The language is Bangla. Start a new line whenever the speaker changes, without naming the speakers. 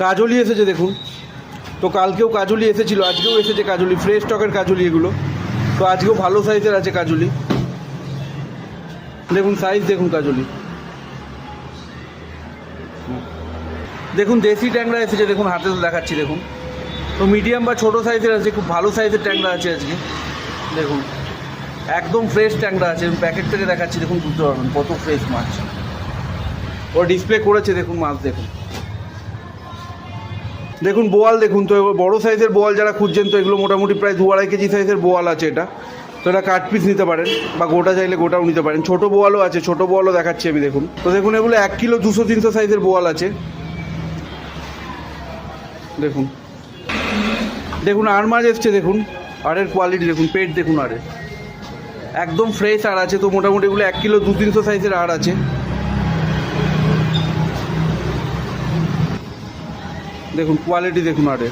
কাজলি এসেছে দেখুন, তো কালকেও কাজলি এসেছিলো, আজকেও এসেছে কাজলি, ফ্রেশ স্টকের কাজলি এগুলো। তো আজকেও ভালো সাইজের আছে কাজলি, দেখুন সাইজ দেখুন কাজলি। দেখুন দেশি ট্যাংরা এসেছে দেখুন, হাতে তো দেখাচ্ছি দেখুন। তো মিডিয়াম বা ছোটো সাইজের আছে, খুব ভালো সাইজের ট্যাংরা আছে আজকে দেখুন, একদম ফ্রেশ ট্যাংরা আছে। প্যাকেট থেকে দেখাচ্ছি দেখুন, বুঝতে পারবেন কত ফ্রেশ মাছ। ও ডিসপ্লে করেছে দেখুন মাছ দেখুন। দেখুন বোয়াল দেখুন, তো বড়ো সাইজের বোয়াল যারা খুঁজছেন, তো এগুলো মোটামুটি প্রায় 2-2.5 কেজি সাইজের বোয়াল আছে এটা। তো এটা কাট পিস নিতে পারেন বা গোটা চাইলে গোটাও নিতে পারেন। ছোটো বোয়ালও আছে, ছোটো বোয়ালও দেখাচ্ছি আমি দেখুন। তো দেখুন এগুলো 1 কিলো 200-300 সাইজের বোয়াল আছে দেখুন। দেখুন আর মাছ এসছে দেখুন, আরের কোয়ালিটি দেখুন, পেট দেখুন আরে একদম ফ্রেশ আর আছে। তো মোটামুটি এগুলো 1 কিলো 200-300 সাইজের আর আছে দেখুন, কোয়ালিটি দেখুন আরে।